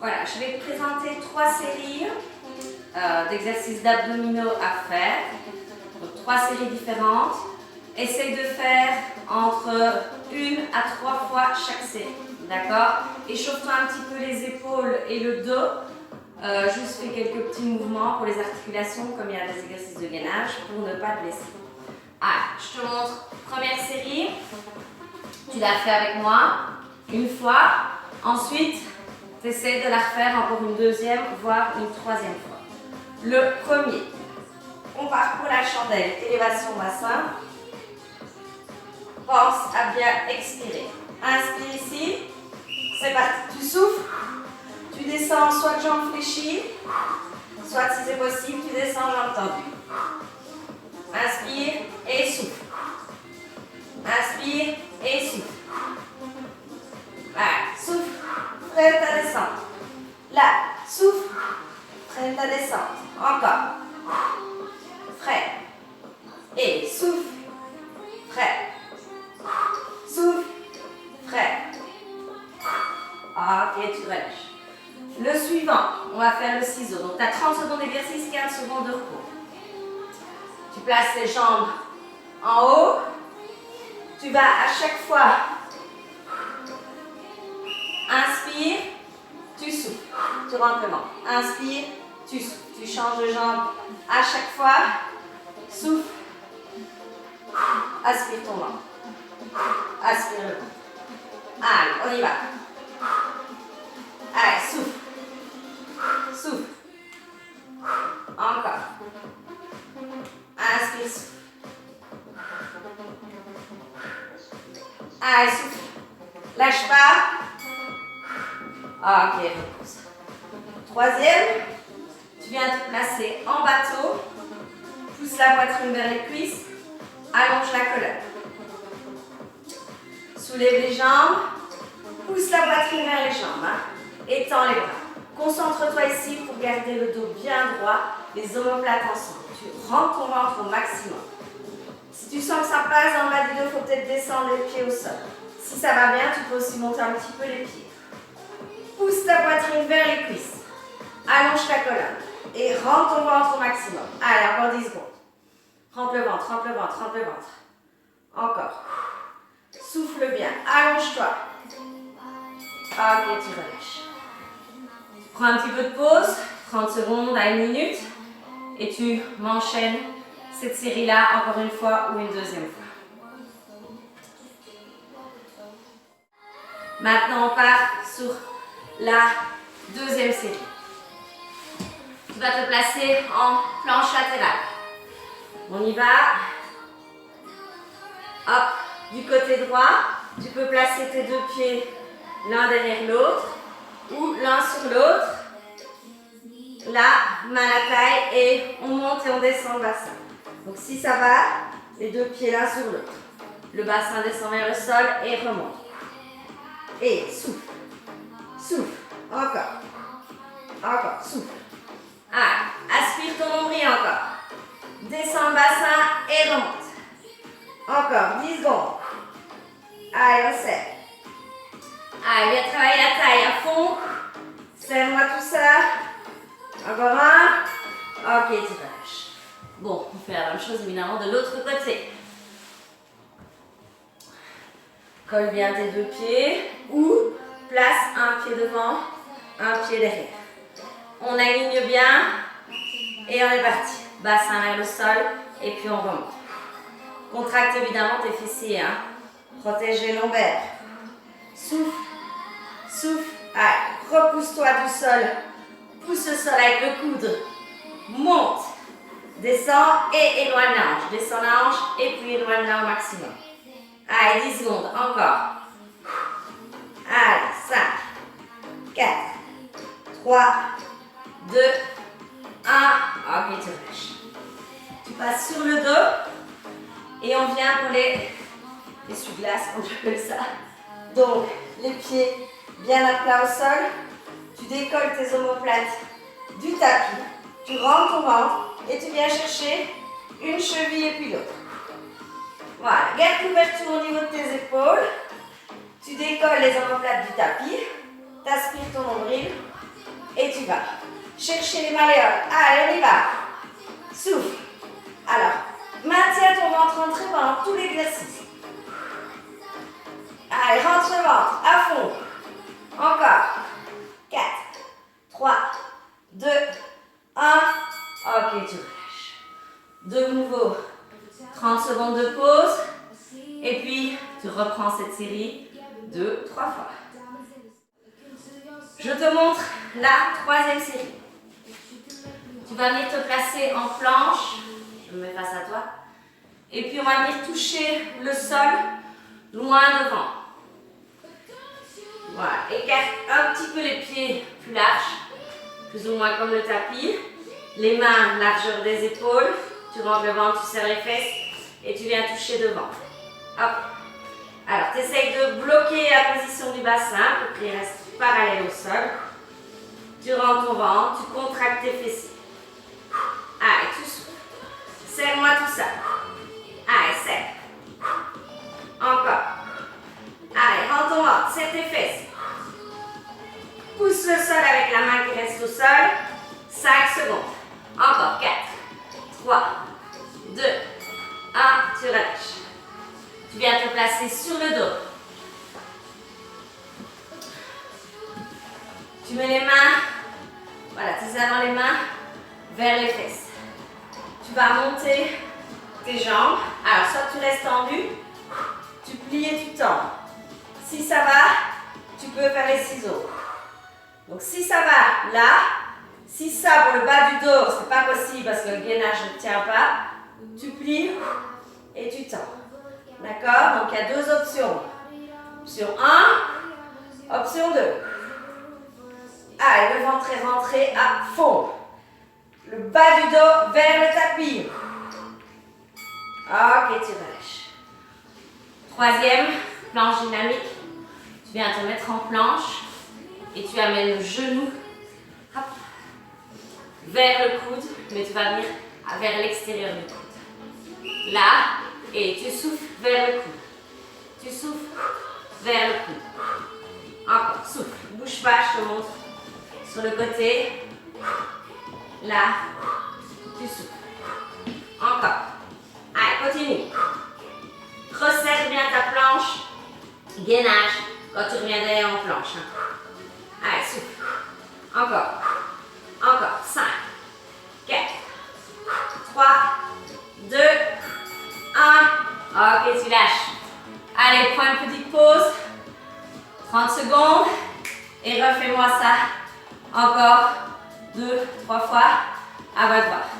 Voilà, je vais te présenter 3 séries d'exercices d'abdominaux à faire. Donc 3 séries différentes. Essaye de faire entre 1 à 3 fois chaque série. D'accord? Échauffe-toi un petit peu les épaules et le dos. Juste fais quelques petits mouvements pour les articulations, comme il y a des exercices de gainage, pour ne pas te blesser. Ah, je te montre. Première série. Tu la fais avec moi une fois. Ensuite, tu essaies de la refaire encore une deuxième, voire une troisième fois. Le premier, on part pour la chandelle, élévation bassin. Pense à bien expirer. Inspire ici. C'est parti. Tu souffles. Tu descends soit jambes fléchies, soit si c'est possible, tu descends jambes tendues. Inspire et souffle. Inspire et souffle. Voilà, souffle, freine ta descente. Là, souffle, freine ta descente. Encore. Freine. Et souffle, freine. Souffle, freine. Ok, tu relâches. Le suivant, on va faire le ciseau. Donc, tu as 30 secondes d'exercice, 15 secondes de repos. Tu places les jambes en haut. Tu vas à chaque fois, inspire, tu souffles. Tu rentres le ventre. Inspire, tu souffles. Tu changes de jambe à chaque fois. Souffle. Aspire ton ventre. Aspire le ventre. Allez, on y va. Allez, souffle. Souffle. Encore. Inspire, souffle. Allez, souffle. Lâche pas. Ok, repousse. Troisième, tu viens te placer en bateau. Pousse la poitrine vers les cuisses. Allonge la colonne. Soulève les jambes. Pousse la poitrine vers les jambes. Étends les bras. Concentre-toi ici pour garder le dos bien droit, les omoplates ensemble. Tu rentres ton ventre au maximum. Si tu sens que ça passe dans le bas du dos, il faut peut-être descendre les pieds au sol. Si ça va bien, tu peux aussi monter un petit peu les pieds. Pousse ta poitrine vers les cuisses. Allonge ta colonne. Et rentre ton ventre au maximum. Allez, encore 10 secondes. Rentre le ventre, rentre le ventre, rentre le ventre. Encore. Souffle bien. Allonge-toi. Ok, tu relâches. Prends un petit peu de pause, 30 secondes à 1 minute, et tu m'enchaînes cette série-là encore une fois ou une deuxième fois. Maintenant, on part sur la deuxième série. Tu vas te placer en planche latérale. On y va. Hop, du côté droit, tu peux placer tes deux pieds l'un derrière l'autre ou l'un sur l'autre. Là, main à la taille et on monte et on descend le bassin. Donc si ça va, les deux pieds l'un sur l'autre. Le bassin descend vers le sol et remonte. Et souffle. Souffle. Encore. Encore. Souffle. Allez, aspire ton nombril encore. Descends le bassin et remonte. Encore 10 secondes. Allez, on serre. Allez, viens travailler la taille à fond. Serre-moi tout ça. Encore un. Ok, tu relâches. Bon, on fait la même chose évidemment de l'autre côté. Colle bien tes deux pieds ou place un pied devant, un pied derrière. On aligne bien et on est parti. Bassin vers le sol et puis on remonte. Contracte évidemment tes fessiers. Protège les lombaires. Souffle. Souffle. Allez, repousse-toi du sol. Pousse le sol avec le coude. Monte. Descends et éloigne la hanche. Descends la hanche et puis éloigne-la au maximum. Allez, 10 secondes. Encore. Allez, 5, 4, 3, 2, 1. Ok, tu relâches. Tu passes sur le dos. Et on vient pour les essuie-glaces, comme j'appelle ça. Donc, les pieds bien à plat au sol. Tu décolles tes omoplates du tapis. Tu rentres ton ventre et tu viens chercher une cheville et puis l'autre. Voilà, garde l'ouverture au niveau de tes épaules. Tu décolles les omoplates du tapis. Tu aspires ton nombril Et tu vas chercher les malléoles. Allez, on y va. Souffle. Alors, maintiens ton ventre rentré pendant tout l'exercice. Allez, rentre le ventre à fond. Encore. 4, 3, 2, 1. Ok, tu relâches. De nouveau, 30 secondes de pause. Et puis, tu reprends cette série 2, 3 fois. Je te montre la troisième série. Tu vas venir te placer en planche. Je me mets face à toi. Et puis, on va venir toucher le sol loin devant. Voilà. Écarte un petit peu les pieds plus larges, plus ou moins comme le tapis. Les mains, largeur des épaules. Tu rentres le ventre, tu serres les fesses et tu viens toucher devant. Hop. Alors, tu essayes de bloquer la position du bassin pour qu'il reste parallèle au sol. Tu rentres ton ventre, tu contractes tes fessiers. Allez, tu souffles. Serre-moi tout ça. Allez, serre. Encore. Allez, rentre ton ventre, serre tes fesses. Pousse le sol avec la main qui reste au sol. 5 secondes. Encore. 4, 3, 2, 1. Tu relâches. Tu viens te placer sur le dos. Tu mets les mains, voilà, tes avant les mains vers les fesses. Tu vas monter tes jambes. Alors, soit tu restes tendu, tu plies et tu tends. Si ça va, tu peux faire les ciseaux. Donc, si ça va là, si ça pour le bas du dos, c'est pas possible parce que le gainage ne tient pas, tu plies et tu tends. D'accord? Donc, il y a deux options. Option 1, option 2. Allez, le ventre est rentré à fond. Le bas du dos vers le tapis. Ok, tu relâches. Troisième, planche dynamique. Tu viens te mettre en planche et tu amènes le genou hop, vers le coude, mais tu vas venir vers l'extérieur du coude. Là, et tu souffles vers le coude. Tu souffles vers le coude. Encore, souffle. Bouge pas, je te montre. Sur le côté. Là, tu souffles. Encore. Allez, continue. Resserre bien ta planche. Gainage quand tu reviens derrière en planche. Allez, souffle. Encore. Encore. 5, 4, 3, 2, 1. Ok, tu lâches. Allez, prends une petite pause. 30 secondes. Et refais-moi ça. Encore 2, 3 fois. À votre droite.